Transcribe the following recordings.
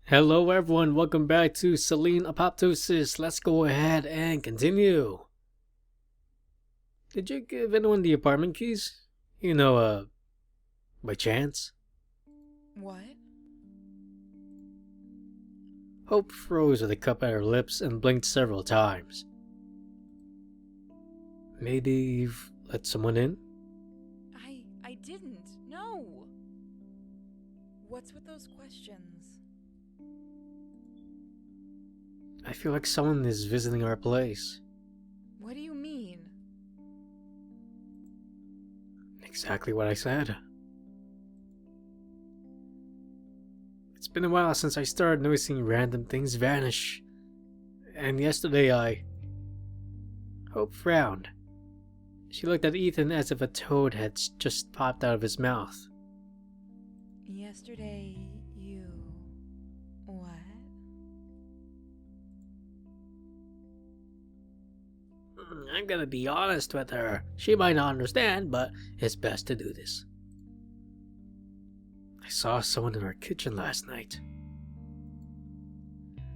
Hello everyone, welcome back to Selene Apoptosis. Let's go ahead and continue. Did you give anyone the apartment keys? By chance? What? Hope froze with a cup at her lips and blinked several times. Maybe you've let someone in? I didn't. No. What's with those questions? I feel like someone is visiting our place. What do you mean? Exactly what I said. It's been a while since I started noticing random things vanish. And yesterday Hope frowned. She looked at Ethan as if a toad had just popped out of his mouth. Yesterday, you... What? I'm gonna be honest with her. She might not understand, but it's best to do this. I saw someone in our kitchen last night.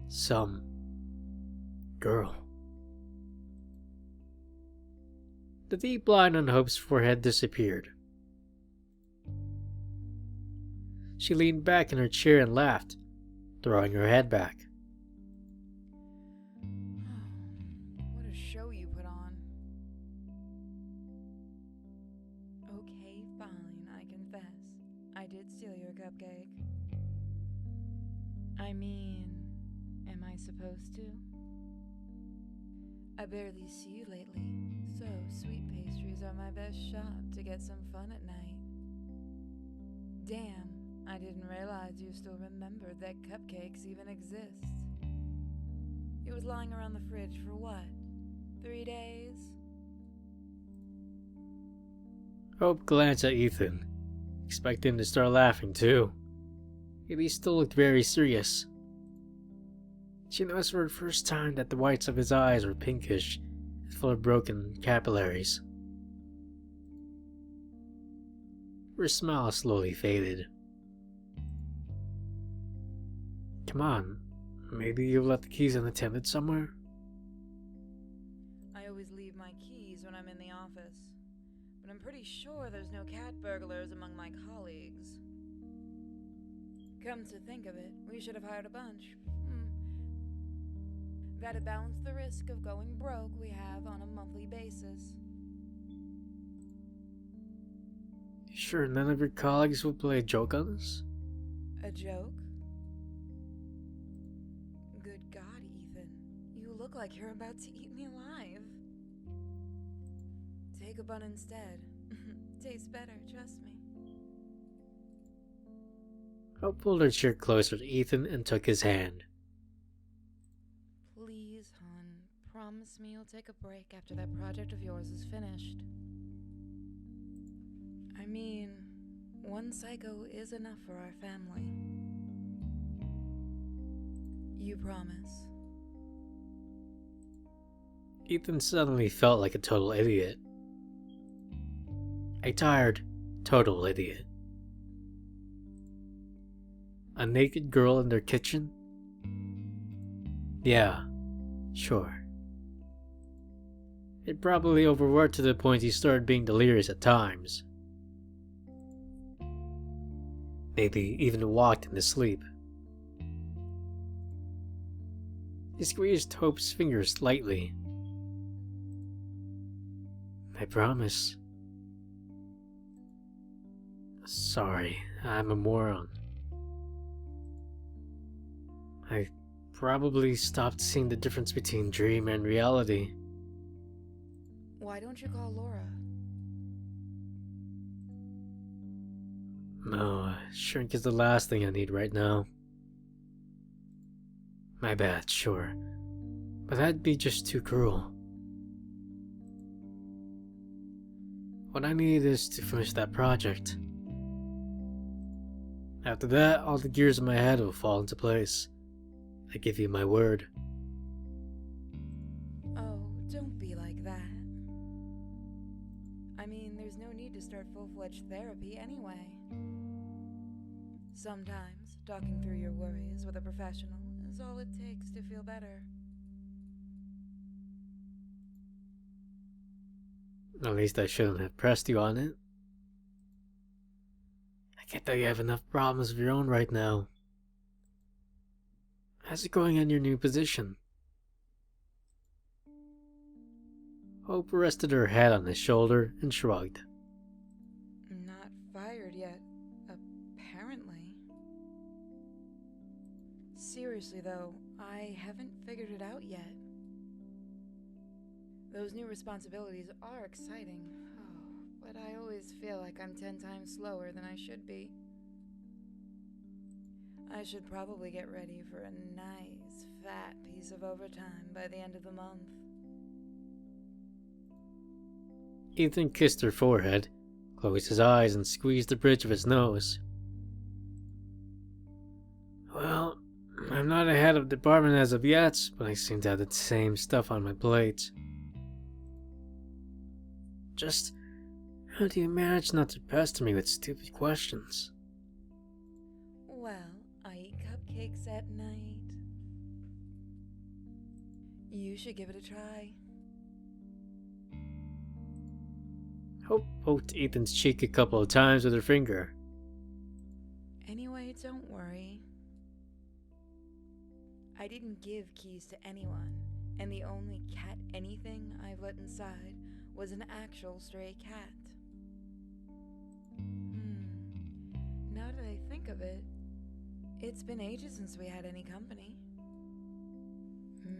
Some girl. The deep line on Hope's forehead disappeared. She leaned back in her chair and laughed, throwing her head back. What a show you put on. Okay, fine, I confess. I did steal your cupcake. I mean, am I supposed to? I barely see you lately, so sweet pastries are my best shot to get some fun at night. Damn, I didn't realize you still remembered that cupcakes even exist. It was lying around the fridge for what? 3 days? Hope glanced at Ethan, expecting him to start laughing too. Yet he still looked very serious. She noticed for the first time that the whites of his eyes were pinkish and full of broken capillaries. Her smile slowly faded. Come on, maybe you left the keys unattended somewhere? I always leave my keys when I'm in the office, but I'm pretty sure there's no cat burglars among my colleagues. Come to think of it, we should have hired a bunch. That'd balance the risk of going broke we have on a monthly basis. You sure none of your colleagues would play a joke on us? A joke? Good God, Ethan. You look like you're about to eat me alive. Take a bun instead. Tastes better, trust me. Hope pulled her chair closer to Ethan and took his hand. Please, hon, promise me you'll take a break after that project of yours is finished. I mean, one psycho is enough for our family. You promise? Ethan suddenly felt like a total idiot. A tired, total idiot. A naked girl in their kitchen? Yeah, sure. It probably overworked to the point he started being delirious at times. Maybe even walked in his sleep. He squeezed Hope's fingers lightly. I promise. Sorry, I'm a moron. I probably stopped seeing the difference between dream and reality. Why don't you call Laura? No, shrink is the last thing I need right now. My bad, sure. But that'd be just too cruel. What I need is to finish that project. After that, all the gears in my head will fall into place. I give you my word. Oh, don't be like that. I mean, there's no need to start full-fledged therapy anyway. Sometimes, talking through your worries with a professional is all it takes to feel better. At least I shouldn't have pressed you on it. I get that you have enough problems of your own right now. How's it going in your new position? Hope rested her head on his shoulder and shrugged. Not fired yet, apparently. Seriously though, I haven't figured it out yet. Those new responsibilities are exciting, but I always feel like I'm 10 times slower than I should be. I should probably get ready for a nice, fat piece of overtime by the end of the month. Ethan kissed her forehead, closed his eyes, and squeezed the bridge of his nose. Well, I'm not a head of department as of yet, but I seem to have the same stuff on my plate. Just, how do you manage not to pester me with stupid questions? Well, I eat cupcakes at night. You should give it a try. Hope poked Ethan's cheek a couple of times with her finger. Anyway, don't worry. I didn't give keys to anyone, and the only cat anything I've let inside was an actual stray cat. Now that I think of it, it's been ages since we had any company.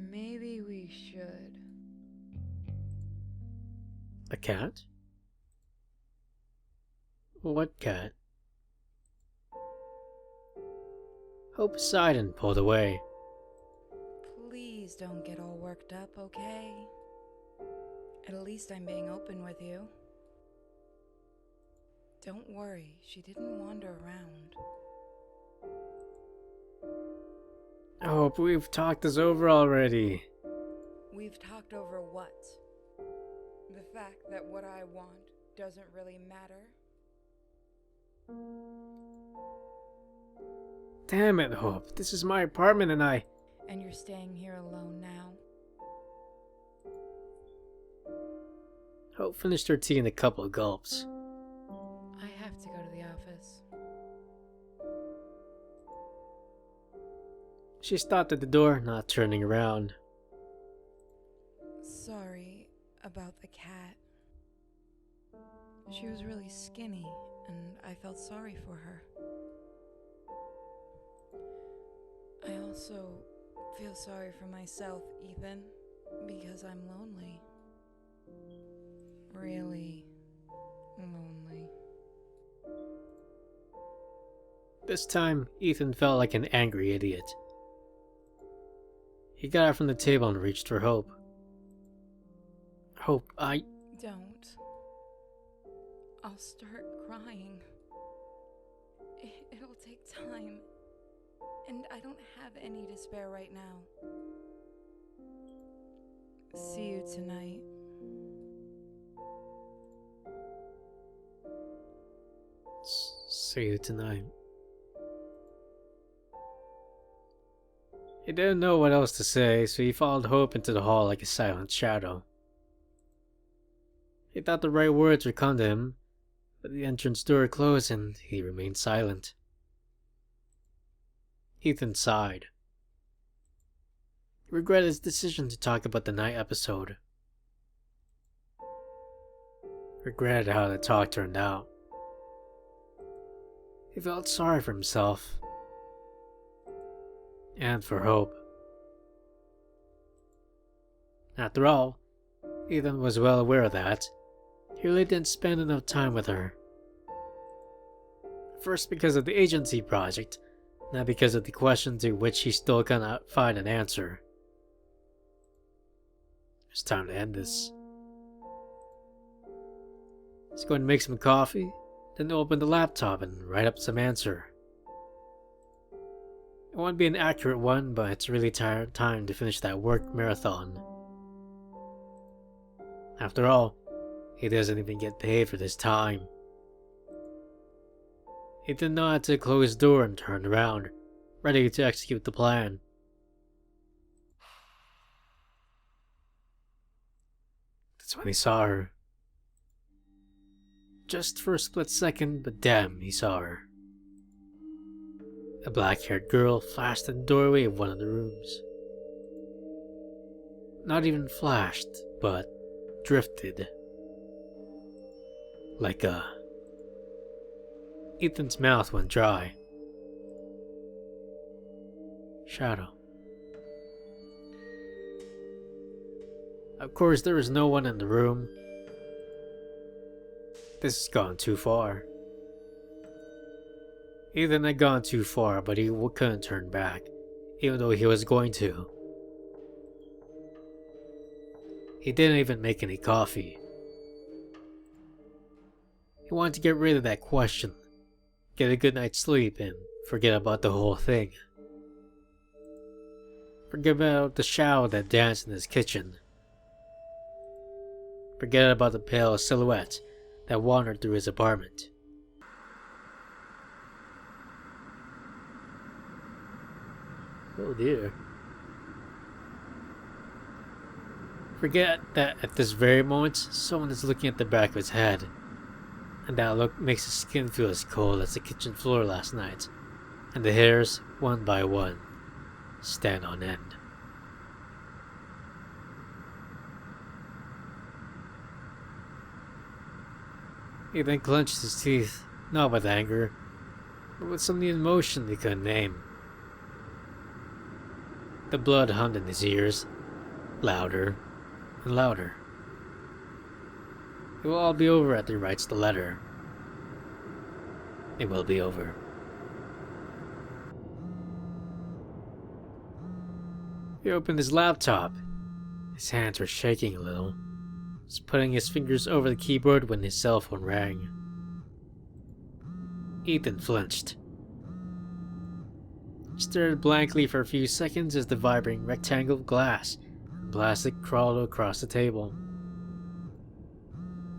Maybe we should. A cat? What cat? Hope sighed and pulled away. Please don't get all worked up, okay? At least I'm being open with you. Don't worry, she didn't wander around. Hope, we've talked this over already. We've talked over what? The fact that what I want doesn't really matter? Damn it, Hope. This is my apartment and I... And you're staying here alone now? Hope finished her tea in a couple of gulps. I have to go to the office. She stopped at the door, not turning around. Sorry about the cat. She was really skinny, and I felt sorry for her. I also feel sorry for myself, Ethan, because I'm lonely. Really lonely. This time, Ethan felt like an angry idiot. He got up from the table and reached for Hope. Hope, Don't. I'll start crying. It'll take time. And I don't have any to spare right now. See you tonight. See you tonight. He didn't know what else to say, so he followed Hope into the hall like a silent shadow. He thought the right words would come to him, but the entrance door closed and he remained silent. Ethan sighed. He regretted his decision to talk about the night episode. Regretted how the talk turned out. He felt sorry for himself. And for Hope. After all, Ethan was well aware of that. He really didn't spend enough time with her. First because of the agency project, not because of the question to which he still cannot find an answer. It's time to end this. He's going to make some coffee, then open the laptop and write up some answer. It won't be an accurate one, but it's really time to finish that work marathon. After all, he doesn't even get paid for this time. Ethan nodded to the closed door and turned around, ready to execute the plan. That's when he saw her. Just for a split second, but damn, he saw her. A black-haired girl flashed in the doorway of one of the rooms. Not even flashed, but drifted. Like a... Ethan's mouth went dry. Shadow. Of course, there was no one in the room. This has gone too far. Ethan had gone too far, but he couldn't turn back, even though he was going to. He didn't even make any coffee. He wanted to get rid of that question, get a good night's sleep, and forget about the whole thing. Forget about the shadow that danced in his kitchen. Forget about the pale silhouette that wandered through his apartment. Oh dear. Forget that at this very moment, someone is looking at the back of his head, and that look makes his skin feel as cold as the kitchen floor last night, and the hairs, one by one, stand on end. He then clenched his teeth, not with anger, but with some new emotion he couldn't name. The blood hummed in his ears, louder and louder. It will all be over after he writes the letter. It will be over. He opened his laptop. His hands were shaking a little. He was putting his fingers over the keyboard when his cell phone rang. Ethan flinched. He stared blankly for a few seconds as the vibrating rectangle of glass and plastic crawled across the table.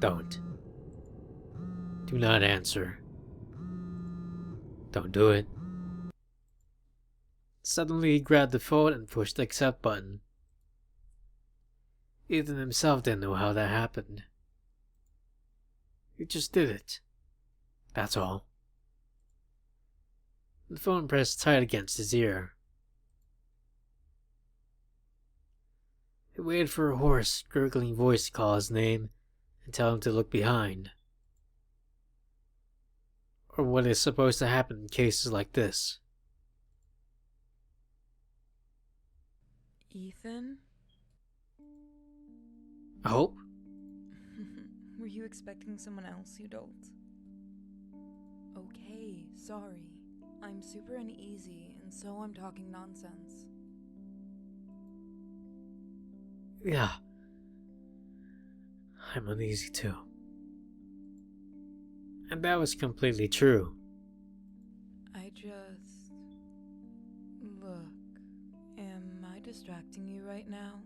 Don't. Do not answer. Don't do it. Suddenly he grabbed the phone and pushed the accept button. Ethan himself didn't know how that happened. He just did it. That's all. The phone pressed tight against his ear. He waited for a hoarse, gurgling voice to call his name and tell him to look behind. Or what is supposed to happen in cases like this. Ethan? Hope? Were you expecting someone else, you dolt? Okay, sorry. I'm super uneasy, and so I'm talking nonsense. Yeah. I'm uneasy too. And that was completely true. I just... Look, am I distracting you right now?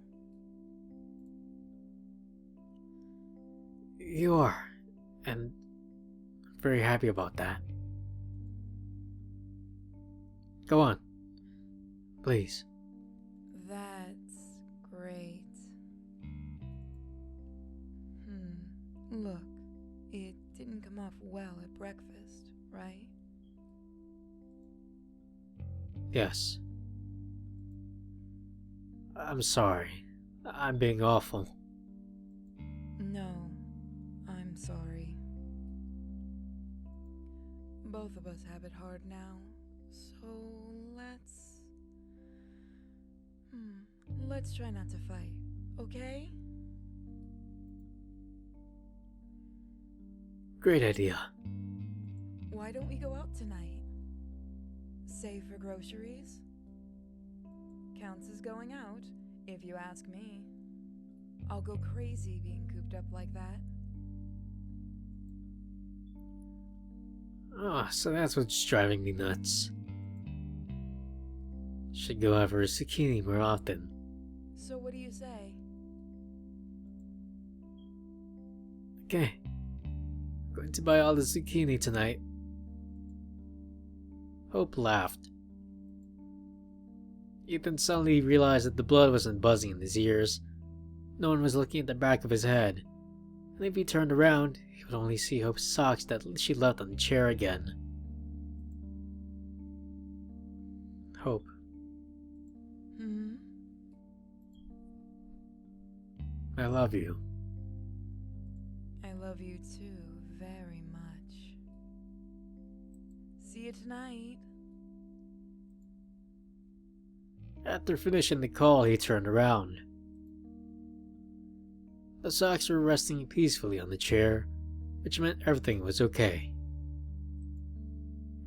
You are. And I'm very happy about that. Go on. Please. That's great. Look, it didn't come off well at breakfast, right? Yes. I'm sorry. I'm being awful. No, I'm sorry. Both of us have it hard now, so let's try not to fight, okay? Great idea. Why don't we go out tonight? Save for groceries? Counts as going out, if you ask me. I'll go crazy being cooped up like that. Oh, so that's what's driving me nuts. Should go out for a zucchini more often. So what do you say? Okay. I'm going to buy all the zucchini tonight. Hope laughed. Ethan suddenly realized that the blood wasn't buzzing in his ears. No one was looking at the back of his head, and if he turned around, he would only see Hope's socks that she left on the chair again. Hope. Hmm? I love you. I love you too, very much. See you tonight. After finishing the call, he turned around. The socks were resting peacefully on the chair, which meant everything was okay.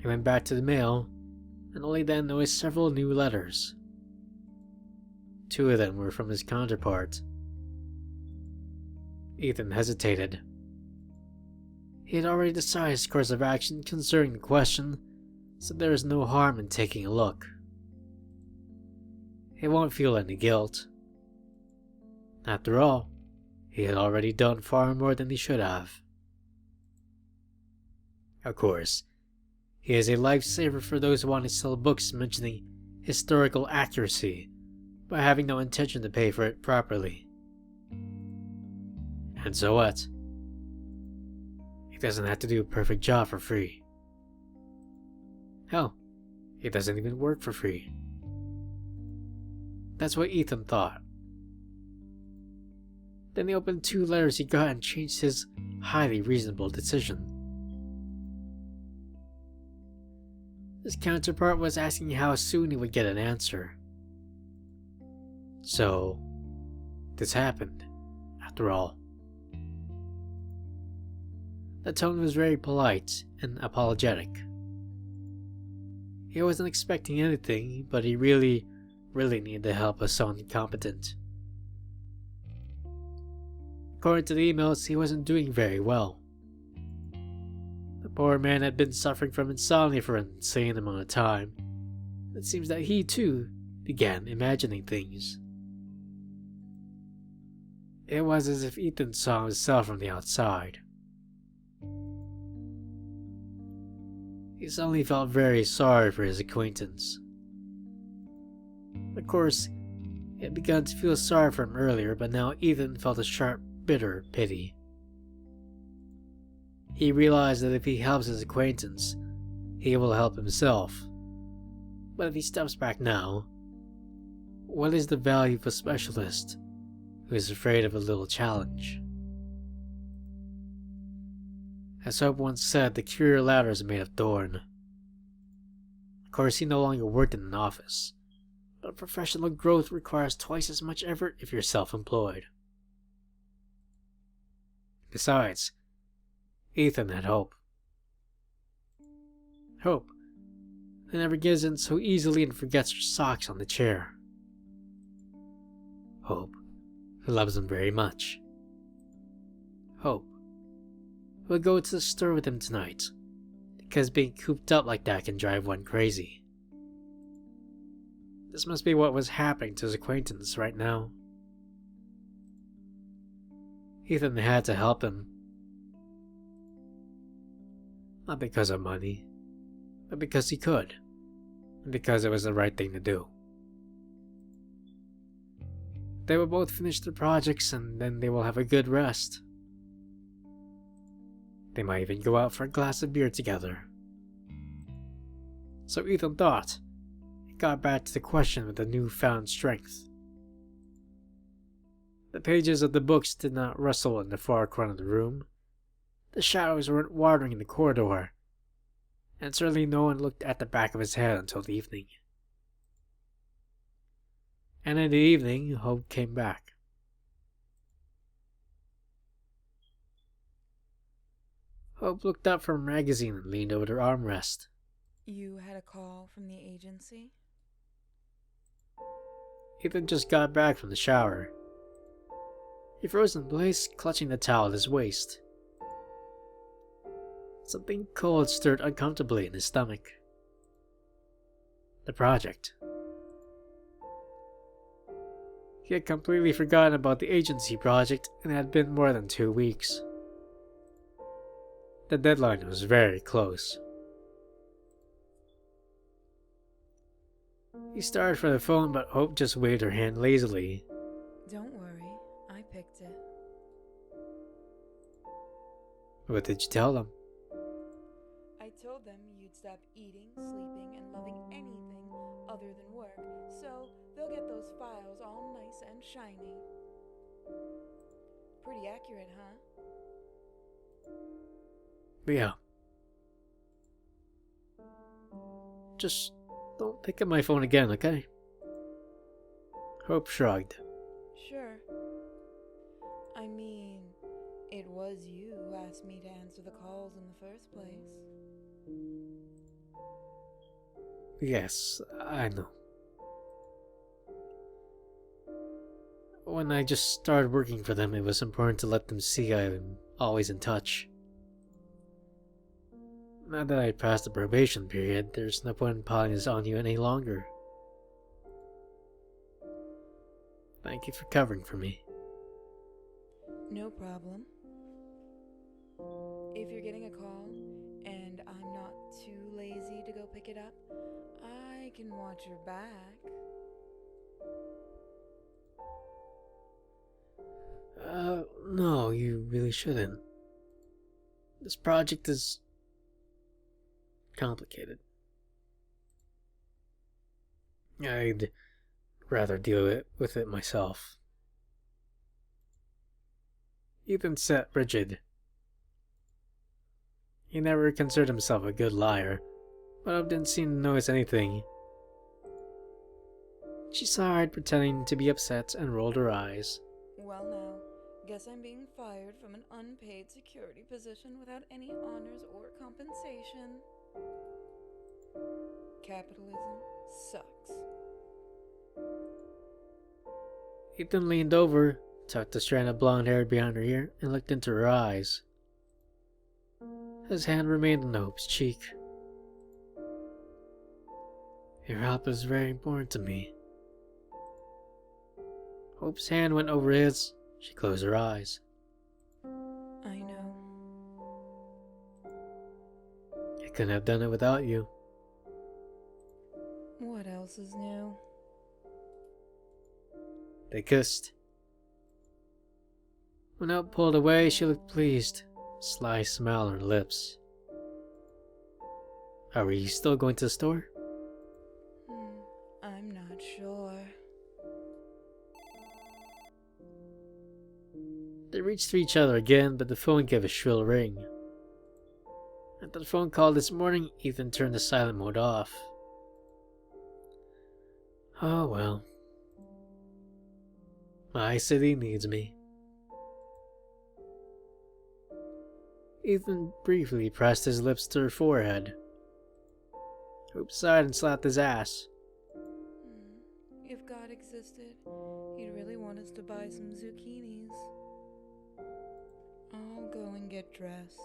He went back to the mail, and only then noticed several new letters. 2 of them were from his counterpart. Ethan hesitated. He had already decided his course of action concerning the question, so there was no harm in taking a look. He won't feel any guilt. After all, he had already done far more than he should have. Of course, he is a lifesaver for those who want to sell books mentioning historical accuracy, but having no intention to pay for it properly. And so what? He doesn't have to do a perfect job for free. Hell, he doesn't even work for free. That's what Ethan thought. Then he opened 2 letters he got and changed his highly reasonable decision. His counterpart was asking how soon he would get an answer. So, this happened, after all. The tone was very polite and apologetic. He wasn't expecting anything, but he really needed the help of someone competent. According to the emails, he wasn't doing very well. The poor man had been suffering from insomnia for an insane amount of time. It seems that he, too, began imagining things. It was as if Ethan saw himself from the outside. He suddenly felt very sorry for his acquaintance. Of course, he had begun to feel sorry for him earlier, but now Ethan felt a sharp, bitter pity. He realized that if he helps his acquaintance, he will help himself. But if he steps back now, what is the value of a specialist who is afraid of a little challenge? As Hope once said, the cure ladder is made of thorn. Of course, he no longer worked in an office, but professional growth requires twice as much effort if you're self-employed. Besides, Ethan had hope. Hope that never gives in so easily and forgets her socks on the chair. Hope who loves him very much. Hope who will go to the store with him tonight, because being cooped up like that can drive one crazy. This must be what was happening to his acquaintance right now. Ethan had to help him. Not because of money, but because he could, and because it was the right thing to do. They will both finish their projects and then they will have a good rest. They might even go out for a glass of beer together. So Ethan thought, and got back to the question with a newfound strength. The pages of the books did not rustle in the far corner of the room. The shadows weren't watering in the corridor, and certainly no one looked at the back of his head until the evening. And in the evening, Hope came back. Hope looked up from a magazine and leaned over her armrest. You had a call from the agency? Ethan just got back from the shower. He froze in place, clutching the towel at his waist. Something cold stirred uncomfortably in his stomach. The project. He had completely forgotten about the agency project, and it had been more than 2 weeks. The deadline was very close. He started for the phone, but Hope just waved her hand lazily. Don't worry, I picked it. What did you tell them? I told them you'd stop eating, sleeping, and loving anything other than work, so they'll get those files all nice and shiny. Pretty accurate, huh? Yeah. Just don't pick up my phone again, okay? Hope shrugged. Sure. I mean, it was you who asked me to answer the calls in the first place. Yes, I know. When I just started working for them, it was important to let them see I'm always in touch. Now that I passed the probation period, there's no point in piling this on you any longer. Thank you for covering for me. No problem. If you're getting a call and I'm not too lazy to go pick it up, I can watch your back. No, you really shouldn't. This project is complicated. I'd rather deal with it myself. Ethan sat rigid. He never considered himself a good liar, but Hope didn't seem to notice anything. She sighed, pretending to be upset, and rolled her eyes. Well now, guess I'm being fired from an unpaid security position without any honors or compensation. Capitalism sucks. Ethan leaned over, tucked a strand of blonde hair behind her ear, and looked into her eyes. His hand remained on Hope's cheek. Your help is very important to me. Hope's hand went over his. She closed her eyes. I know. I couldn't have done it without you. What else is new? They kissed. When Hope pulled away, she looked pleased, a sly smile on her lips. Are we still going to the store? I'm not sure. They reached for each other again, but the phone gave a shrill ring. After the phone call this morning, Ethan turned the silent mode off. Oh well. My city needs me. Ethan briefly pressed his lips to her forehead. Hope sighed and slapped his ass. If God existed, he'd really want us to buy some zucchinis. I'll go and get dressed.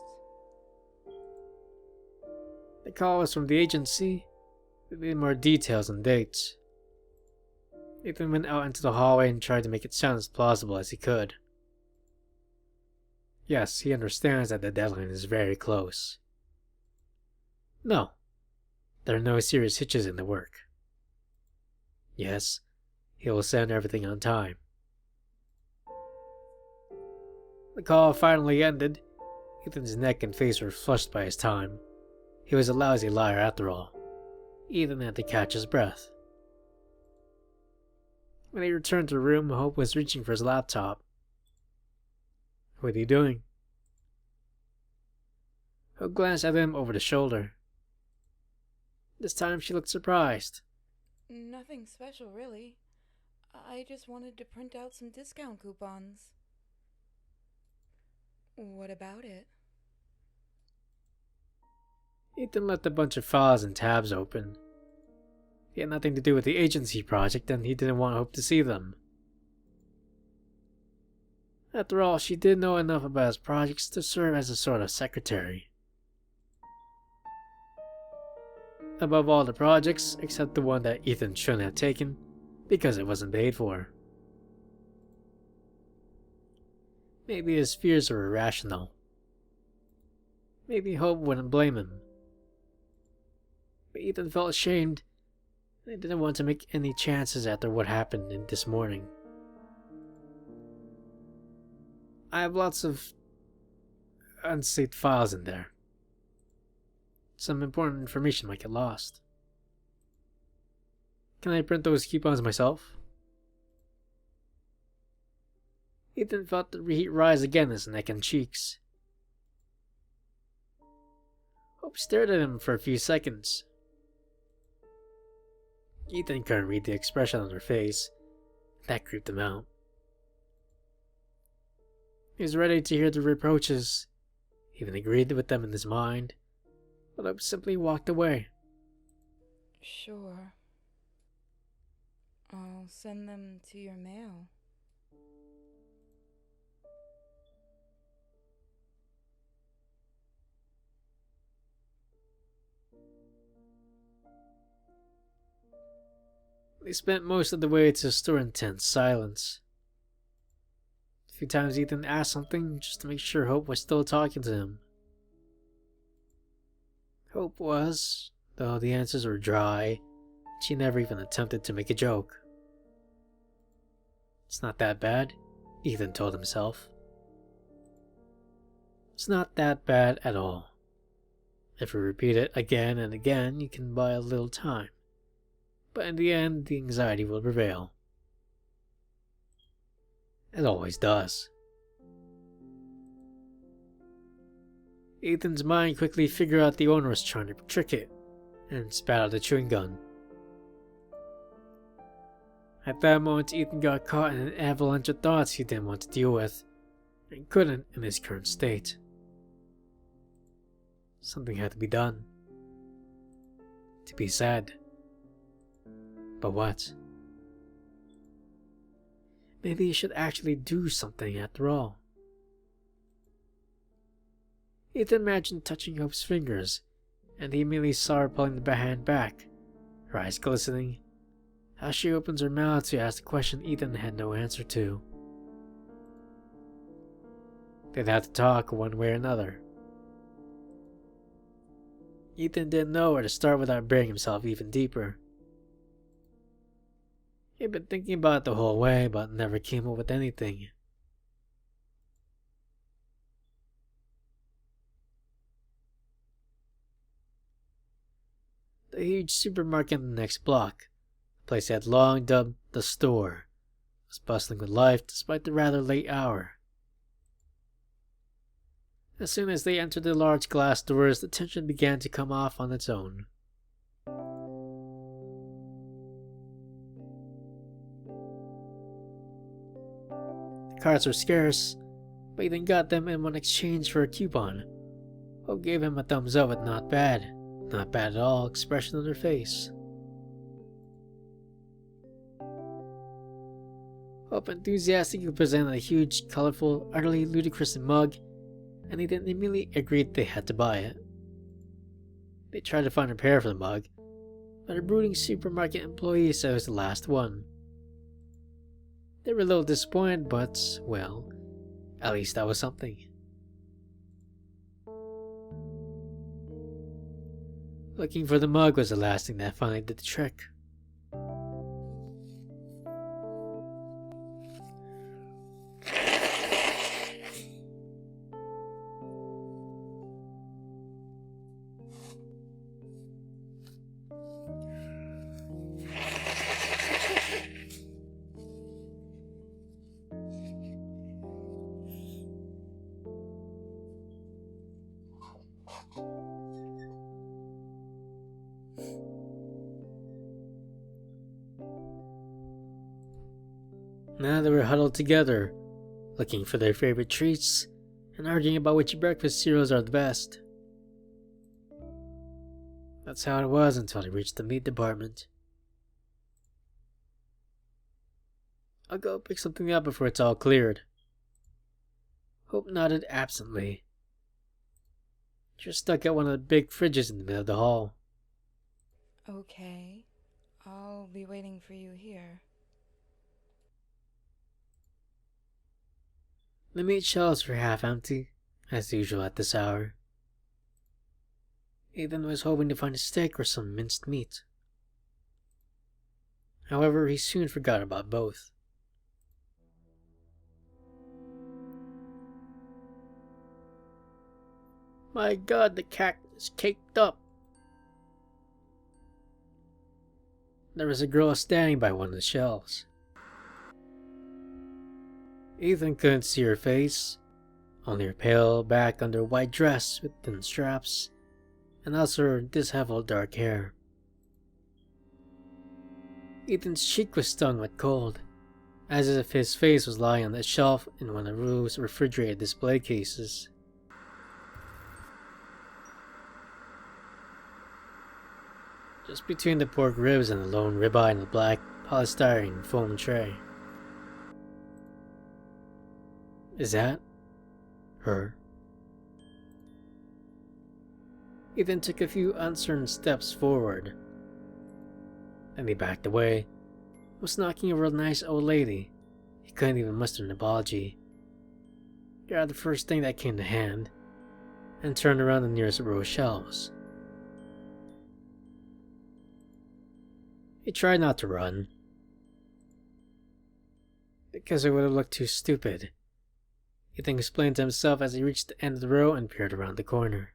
The call was from the agency. They needed more details and dates. Ethan went out into the hallway and tried to make it sound as plausible as he could. Yes, he understands that the deadline is very close. No, there are no serious hitches in the work. Yes, he will send everything on time. The call finally ended. Ethan's neck and face were flushed by his time. He was a lousy liar after all. Ethan had to catch his breath. When he returned to the room, Hope was reaching for his laptop. What are you doing? Hope glanced at him over the shoulder. This time she looked surprised. Nothing special, really. I just wanted to print out some discount coupons. What about it? Ethan left a bunch of files and tabs open. He had nothing to do with the agency project, and he didn't want Hope to see them. After all, she did know enough about his projects to serve as a sort of secretary. Above all the projects, except the one that Ethan shouldn't have taken, because it wasn't paid for. Maybe his fears were irrational. Maybe Hope wouldn't blame him. But Ethan felt ashamed I didn't want to make any chances after what happened this morning. I have lots of unsaved files in there. Some important information might get lost. Can I print those coupons myself? Ethan felt the heat rise again in his neck and cheeks. Hope stared at him for a few seconds. Ethan couldn't read the expression on her face. That creeped him out. He was ready to hear the reproaches, even agreed with them in his mind, but Hope simply walked away. Sure. I'll send them to your mail. They spent most of the way to the store in tense silence. A few times Ethan asked something just to make sure Hope was still talking to him. Hope was, though the answers were dry. She never even attempted to make a joke. It's not that bad, Ethan told himself. It's not that bad at all. If you repeat it again and again, you can buy a little time. But in the end, the anxiety will prevail. It always does. Ethan's mind quickly figured out the owner was trying to trick it, and spat out the chewing gun. At that moment, Ethan got caught in an avalanche of thoughts he didn't want to deal with, and couldn't in his current state. Something had to be done. To be said. But what? Maybe he should actually do something after all. Ethan imagined touching Hope's fingers, and he immediately saw her pulling the hand back, her eyes glistening, as she opens her mouth to ask the question Ethan had no answer to. They'd have to talk one way or another. Ethan didn't know where to start without burying himself even deeper. He'd been thinking about it the whole way, but never came up with anything. The huge supermarket in the next block, the place he had long dubbed the store, was bustling with life despite the rather late hour. As soon as they entered the large glass doors, the tension began to come off on its own. The cards were scarce, but Ethan got them in one exchange for a coupon. Hope gave him a thumbs up with not bad at all expression on her face. Hope enthusiastically presented a huge, colorful, utterly ludicrous mug, and Ethan immediately agreed they had to buy it. They tried to find a pair for the mug, but a brooding supermarket employee said it was the last one. They were a little disappointed, but, well, at least that was something. Looking for the mug was the last thing that finally did the trick. Now they were huddled together, looking for their favorite treats and arguing about which breakfast cereals are the best. That's how it was until they reached the meat department. I'll go pick something up before it's all cleared. Hope nodded absently. She was stuck at one of the big fridges in the middle of the hall. Okay. I'll be waiting for you here. The meat shelves were half empty, as usual at this hour. Ethan was hoping to find a steak or some minced meat. However, he soon forgot about both. My god, the cat is caked up. There was a girl standing by one of the shelves. Ethan couldn't see her face, only her pale back under a white dress with thin straps, and also her disheveled dark hair. Ethan's cheek was stung with cold, as if his face was lying on the shelf in one of the room's refrigerated display cases. Just between the pork ribs and the lone ribeye in the black polystyrene foam tray. Is that her? Ethan took a few uncertain steps forward. Then he backed away, was knocking over a nice old lady. He couldn't even muster an apology. Grabbed the first thing that came to hand, and turned around the nearest row of shelves. He tried not to run, because it would have looked too stupid. Ethan explained to himself as he reached the end of the row and peered around the corner.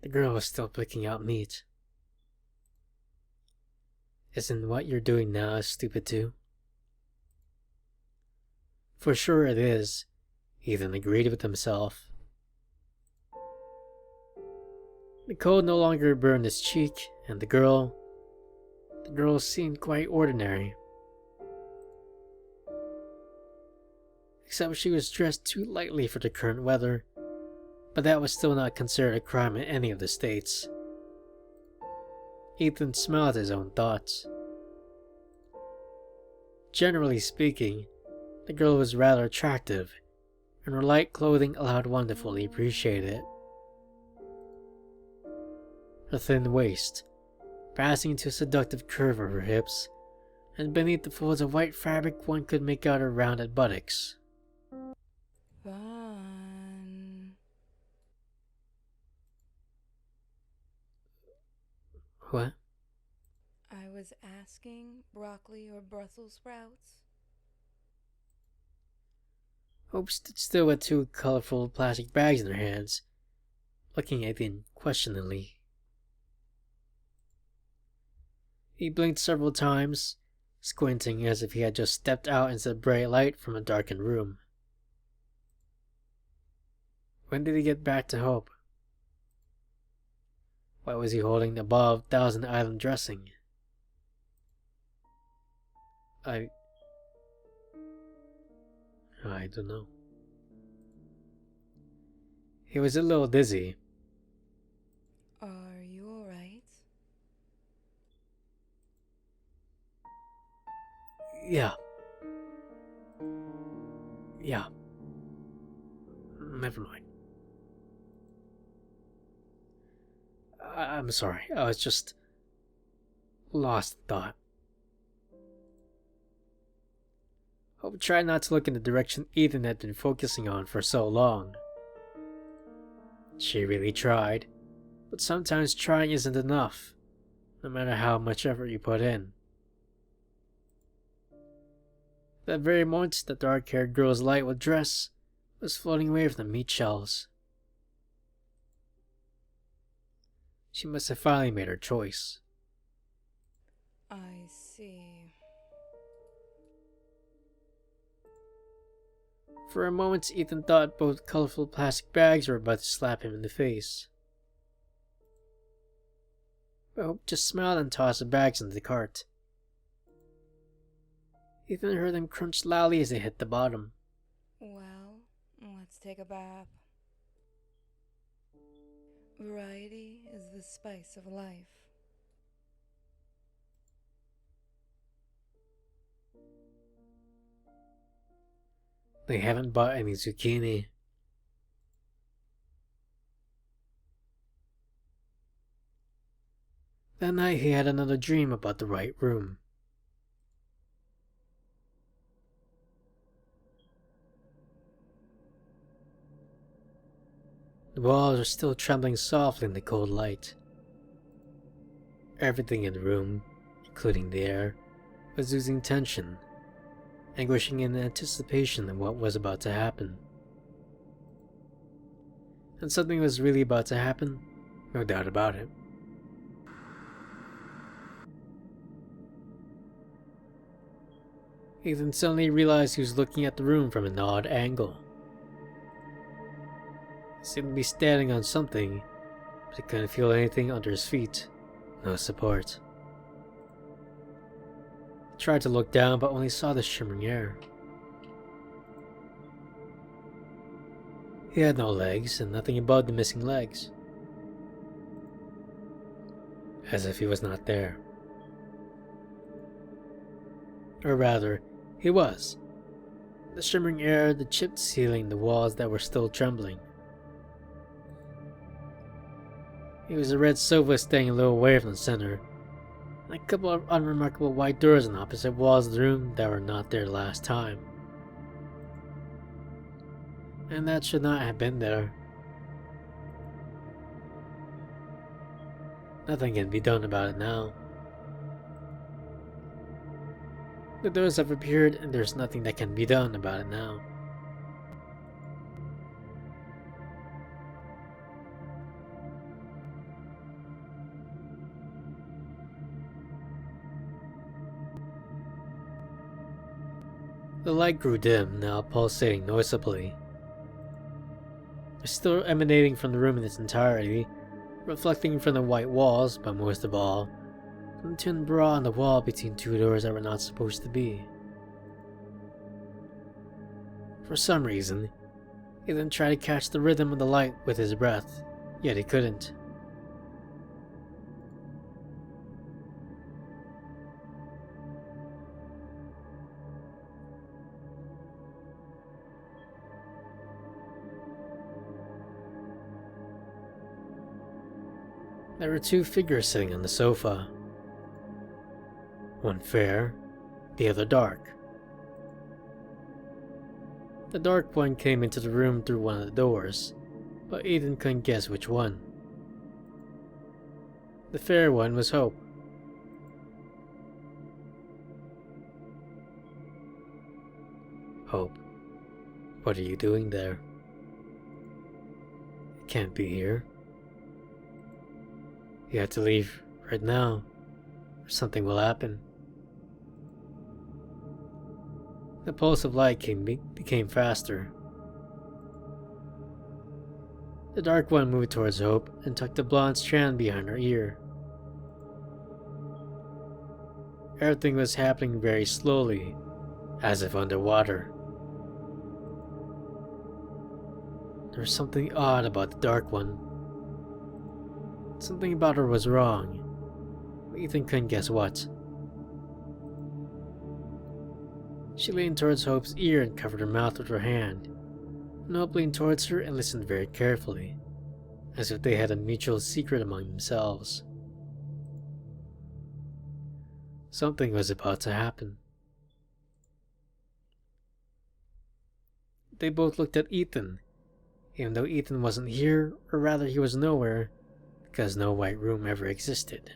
The girl was still picking out meat. Isn't what you're doing now stupid too? For sure it is, Ethan agreed with himself. The cold no longer burned his cheek, and the girl seemed quite ordinary. Except she was dressed too lightly for the current weather, but that was still not considered a crime in any of the states. Ethan smiled at his own thoughts. Generally speaking, the girl was rather attractive, and her light clothing allowed one to fully appreciate it. Her thin waist, passing into a seductive curve of her hips, and beneath the folds of white fabric one could make out her rounded buttocks. Fun. What? I was asking broccoli or Brussels sprouts. Hope stood still with two colorful plastic bags in her hands, looking at Ethan questioningly. He blinked several times, squinting as if he had just stepped out into the bright light from a darkened room. When did he get back to Hope? Why was he holding above Thousand Island dressing? I don't know. He was a little dizzy. Are you alright? Yeah. Never mind. I'm sorry. I was just lost in thought. Hope tried not to look in the direction Ethan had been focusing on for so long. She really tried, but sometimes trying isn't enough, no matter how much effort you put in. That very moment, the dark-haired girl's light dress was floating away from the meat shelves. She must have finally made her choice. I see. For a moment, Ethan thought both colorful plastic bags were about to slap him in the face. But Hope just smiled and tossed the bags into the cart. Ethan heard them crunch loudly as they hit the bottom. Well, let's take a bath. Variety is the spice of life. They haven't bought any zucchini. That night he had another dream about the right room. The walls were still trembling softly in the cold light. Everything in the room, including the air, was oozing tension, anguishing in anticipation of what was about to happen. And something was really about to happen, no doubt about it. Ethan suddenly realized he was looking at the room from an odd angle. He seemed to be standing on something, but he couldn't feel anything under his feet. No support. He tried to look down, but only saw the shimmering air. He had no legs, and nothing above the missing legs. As if he was not there. Or rather, he was. The shimmering air, the chipped ceiling, the walls that were still trembling. It was a red sofa standing a little away from the center, and a couple of unremarkable white doors on opposite walls of the room that were not there last time. And that should not have been there. Nothing can be done about it now. The doors have appeared, and there's nothing that can be done about it now. The light grew dim, now pulsating noisily. Still emanating from the room in its entirety, reflecting from the white walls, but most of all, from the twin bra on the wall between two doors that were not supposed to be. For some reason, he then tried to catch the rhythm of the light with his breath, yet he couldn't. There were two figures sitting on the sofa. One fair, the other dark. The dark one came into the room through one of the doors, but Ethan couldn't guess which one. The fair one was Hope. Hope, what are you doing there? You can't be here. You have to leave right now, or something will happen. The pulse of light became faster. The dark one moved towards Hope and tucked a blonde strand behind her ear. Everything was happening very slowly, as if underwater. There was something odd about the dark one. Something about her was wrong, but Ethan couldn't guess what. She leaned towards Hope's ear and covered her mouth with her hand, and Hope leaned towards her and listened very carefully, as if they had a mutual secret among themselves. Something was about to happen. They both looked at Ethan, even though Ethan wasn't here, or rather he was nowhere, because no white room ever existed.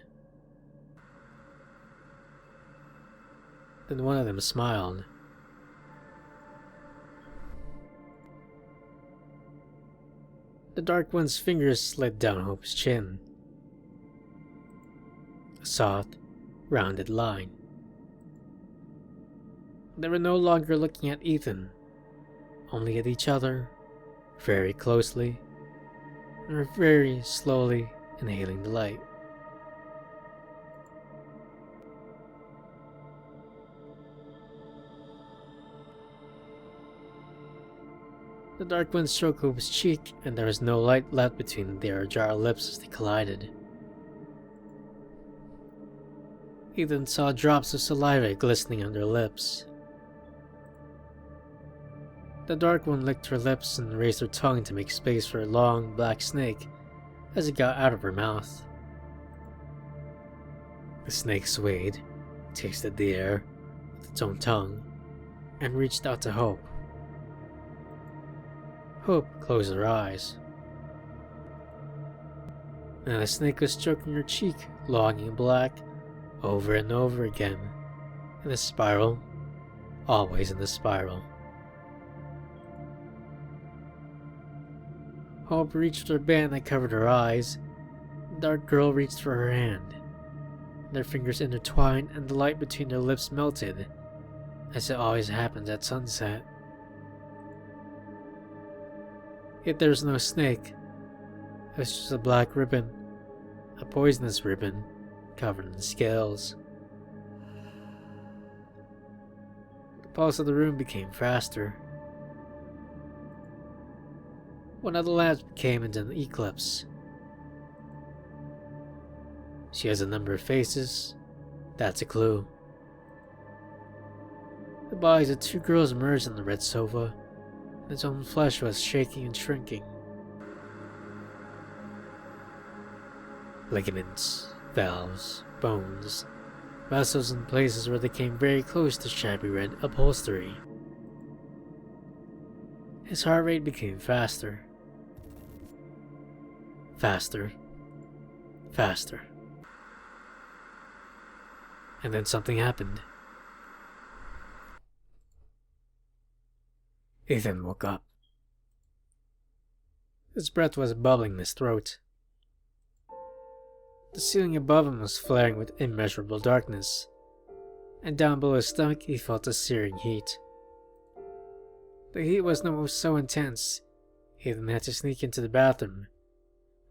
Then one of them smiled. The dark one's fingers slid down Hope's chin. A soft, rounded line. They were no longer looking at Ethan, only at each other, very closely, and were very slowly inhaling the light. The dark one stroked Hope's cheek, and there was no light left between their ajar lips as they collided. Ethan saw drops of saliva glistening on their lips. The dark one licked her lips and raised her tongue to make space for a long, black snake as it got out of her mouth. The snake swayed, tasted the air with its own tongue, and reached out to Hope. Hope closed her eyes. And the snake was stroking her cheek, longing black, over and over again, in a spiral, always in a spiral. Hope reached for a band that covered her eyes. The dark girl reached for her hand. Their fingers intertwined and the light between their lips melted, as it always happens at sunset. Yet there was no snake. It was just a black ribbon, a poisonous ribbon, covered in scales. The pulse of the room became faster. One of the lamps came into an eclipse. She has a number of faces. That's a clue. The bodies of two girls emerged on the red sofa, and its own flesh was shaking and shrinking. Ligaments, valves, bones, vessels in places where they came very close to shabby red upholstery. His heart rate became faster. Faster. Faster. And then something happened. Ethan woke up. His breath was bubbling in his throat. The ceiling above him was flaring with immeasurable darkness, and down below his stomach he felt a searing heat. The heat was no so intense, Ethan had to sneak into the bathroom,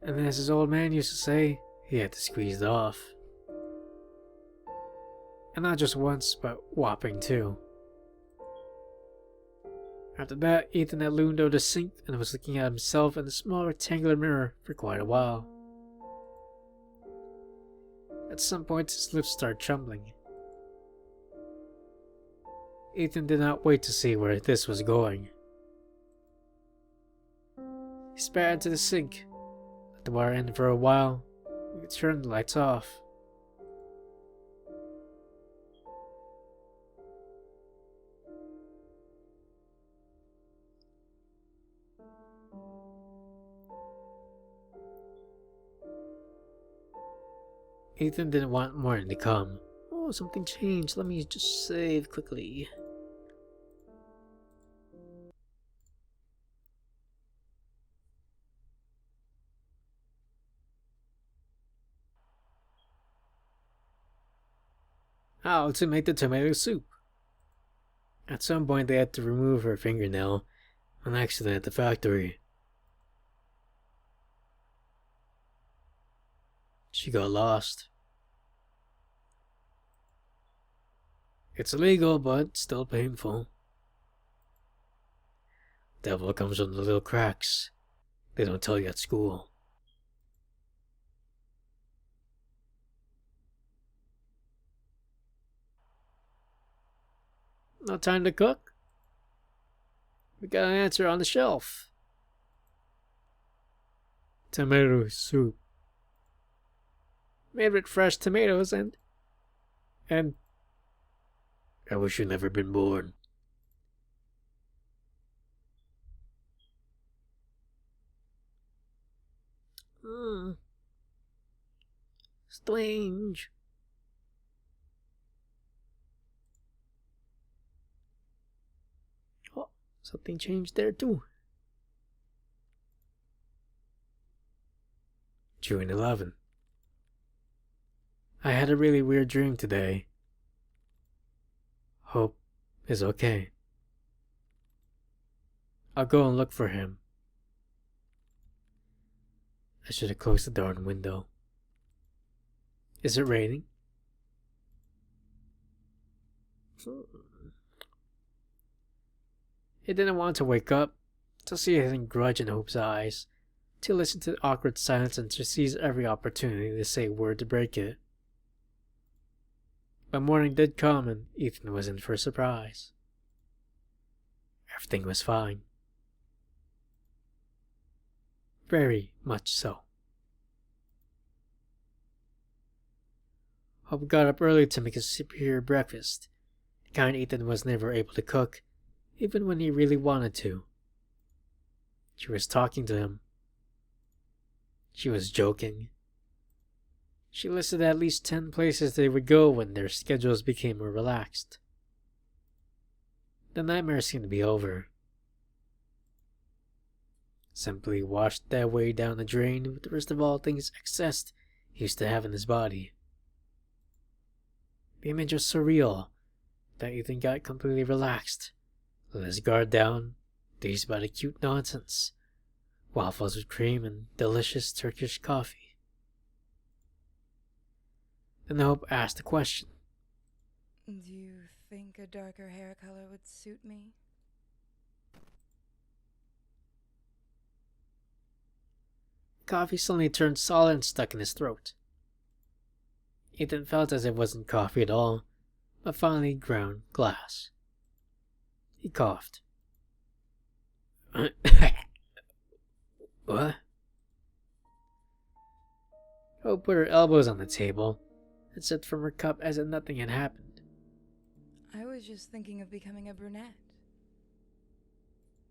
and as his old man used to say, he had to squeeze it off. And not just once, but whopping too. After that, Ethan had loomed over the sink and was looking at himself in the small rectangular mirror for quite a while. At some point, his lips started trembling. Ethan did not wait to see where this was going. He spat into the sink, let the water in for a while, and turned the lights off. Ethan didn't want morning to come. Oh, something changed. Let me just save quickly. How to make the tomato soup. At some point they had to remove her fingernail, an accident at the factory. She got lost. It's illegal, but still painful. Devil comes from the little cracks. They don't tell you at school. No time to cook? We got an answer on the shelf. Tomato soup. Made with fresh tomatoes and I wish you'd never been born. Strange. Oh, something changed there too. June 11. I had a really weird dream today. Hope is okay. I'll go and look for him. I should have closed the darn window. Is it raining? He didn't want to wake up, to see anything grudge in Hope's eyes, to listen to the awkward silence and to seize every opportunity to say a word to break it. But morning did come and Ethan was in for a surprise. Everything was fine. Very much so. Hope got up early to make a superior breakfast, the kind Ethan was never able to cook, even when he really wanted to. She was talking to him. She was joking. She listed at least 10 places they would go when their schedules became more relaxed. The nightmare seemed to be over. Simply washed that way down the drain with the rest of all things excess he used to have in his body. The image was so real that Ethan got completely relaxed, let his guard down, dazed by the cute nonsense, waffles with cream and delicious Turkish coffee. Then Hope asked a question. Do you think a darker hair color would suit me? Coffee suddenly turned solid and stuck in his throat. Ethan felt as if it wasn't coffee at all, but finely ground glass. He coughed. What? Hope put her elbows on the table and sipped from her cup as if nothing had happened. I was just thinking of becoming a brunette.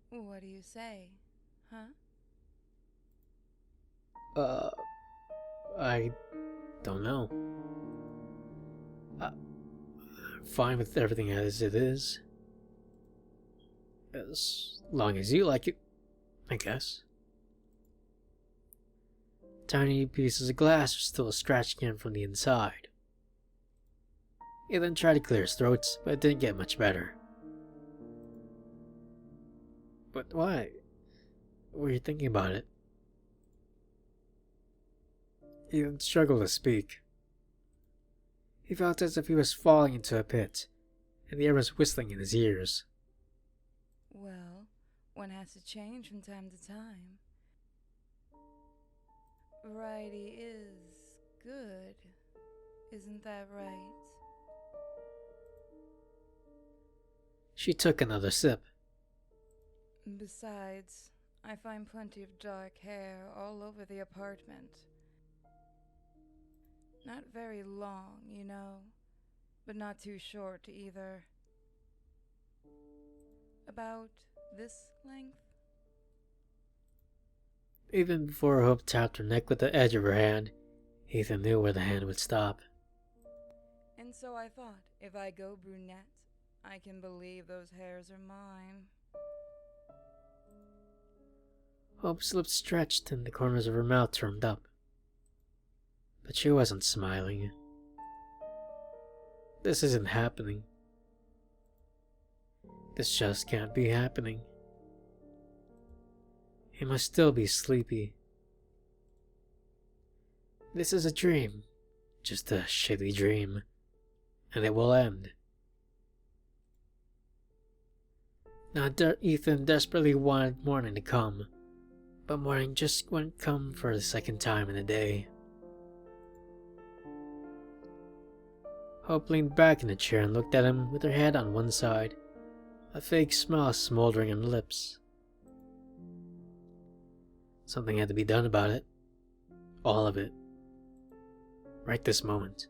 What do you say, huh? I don't know. I'm fine with everything as it is. As long as you like it, I guess. Tiny pieces of glass were still scratching him from the inside. He then tried to clear his throat, but it didn't get much better. But why? Were you thinking about it? He then struggled to speak. He felt as if he was falling into a pit, and the air was whistling in his ears. Well, one has to change from time to time. Variety is good, isn't that right? She took another sip. Besides, I find plenty of dark hair all over the apartment. Not very long, you know, but not too short either. About this length? Even before Hope tapped her neck with the edge of her hand, Ethan knew where the hand would stop. And so I thought, if I go brunette, I can believe those hairs are mine. Hope's lips stretched and the corners of her mouth turned up. But she wasn't smiling. This isn't happening. This just can't be happening. He must still be sleepy. This is a dream. Just a shitty dream. And it will end. Now Ethan desperately wanted morning to come, but morning just wouldn't come for the second time in a day. Hope leaned back in the chair and looked at him with her head on one side, a fake smile smoldering on her lips. Something had to be done about it. All of it. Right this moment.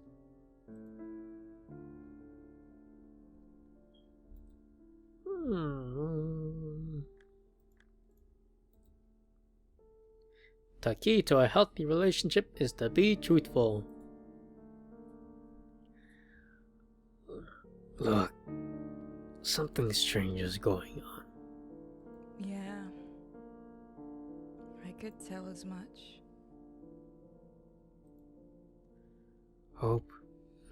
The key to a healthy relationship is to be truthful. Look, something strange is going on. Yeah, I could tell as much. Hope,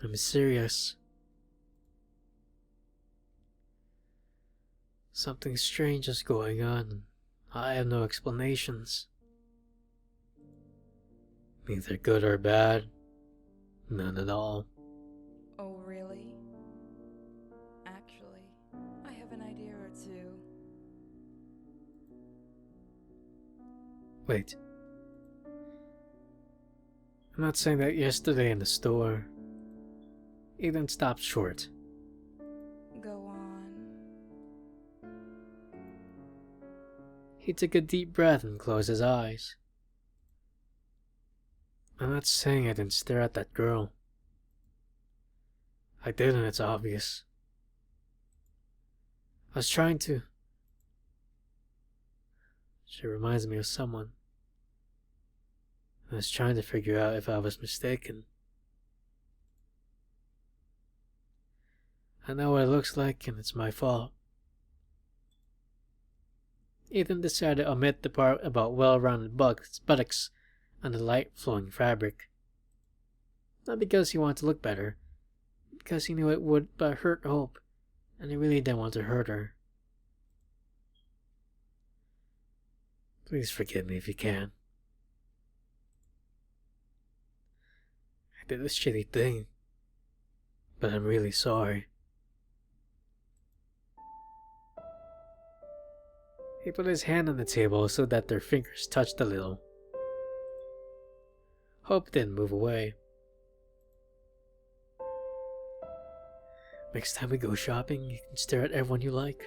I'm serious. Something strange is going on. I have no explanations. Neither good or bad. None at all. Oh, really? Actually, I have an idea or two. Wait. I'm not saying that yesterday in the store. Ethan stopped short. Go on. He took a deep breath and closed his eyes. I'm not saying I didn't stare at that girl. I did, and it's obvious. I was trying to... She reminds me of someone. I was trying to figure out if I was mistaken. I know what it looks like, and it's my fault. Ethan decided to omit the part about well-rounded buttocks on the light flowing fabric. Not because he wanted to look better, but because he knew it would but hurt Hope, and he really didn't want to hurt her. Please forgive me if you can. I did this shitty thing, but I'm really sorry. He put his hand on the table so that their fingers touched a little. Hope didn't move away. Next time we go shopping, you can stare at everyone you like.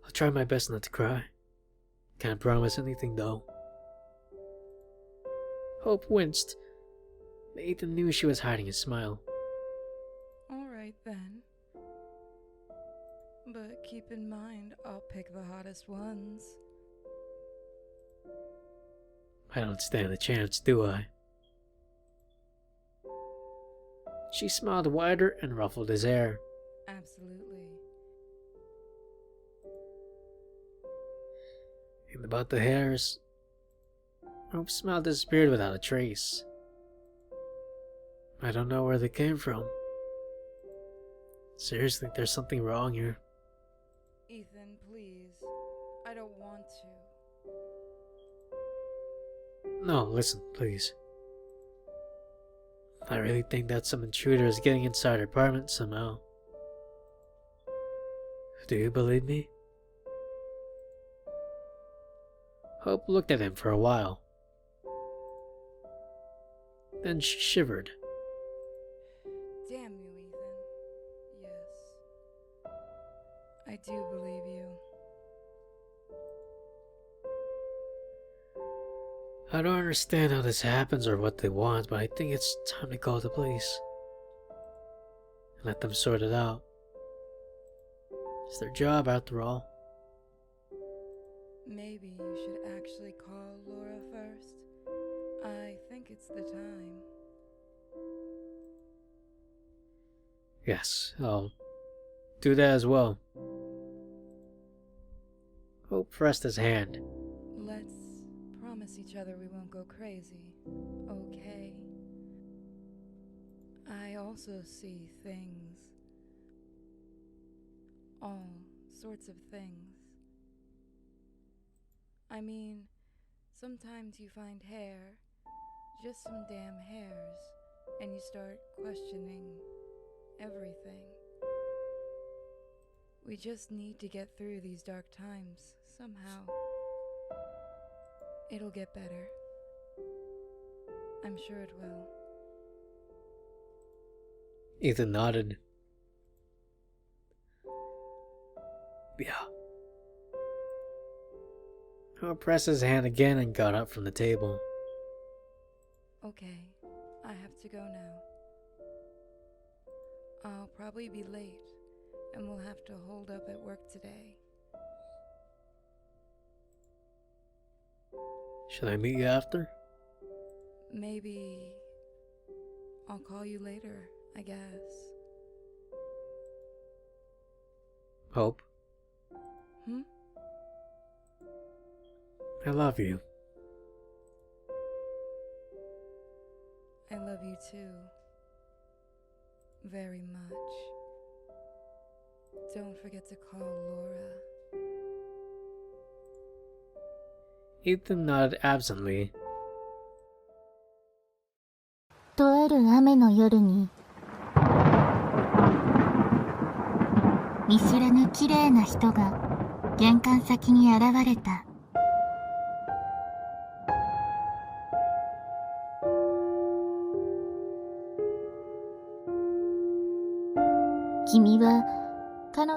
I'll try my best not to cry. Can't promise anything though. Hope winced, but Ethan knew she was hiding a smile. Alright then. But keep in mind, I'll pick the hottest ones. I don't stand a chance, do I? She smiled wider and ruffled his hair. Absolutely. And about the hairs, Hope's smile disappeared without a trace. I don't know where they came from. Seriously, there's something wrong here. Ethan, please. I don't want to. No, listen, please. I really think that some intruder is getting inside her apartment somehow. Do you believe me? Hope looked at him for a while. Then she shivered. Damn you, Ethan. Yes. I do believe you. I don't understand how this happens or what they want, but I think it's time to call the police. And let them sort it out. It's their job after all. Maybe you should actually call Laura first. I think it's the time. Yes, I'll do that as well. Hope pressed his hand. Let's promise each other we won't go crazy, okay? I also see things. All sorts of things. I mean, sometimes you find hair, just some damn hairs, and you start questioning everything. We just need to get through these dark times, somehow. It'll get better. I'm sure it will. Ethan nodded. Yeah. Hope pressed his hand again and got up from the table. Okay, I have to go now. I'll probably be late, and we'll have to hold up at work today. Should I meet you after? Maybe I'll call you later, I guess. Hope, Hmm? I love you. I love you too. Very much. Don't forget to call Laura. Ethan nodded absently. とある雨の夜に見知らぬ綺麗な人が玄関先に現れた。君は彼女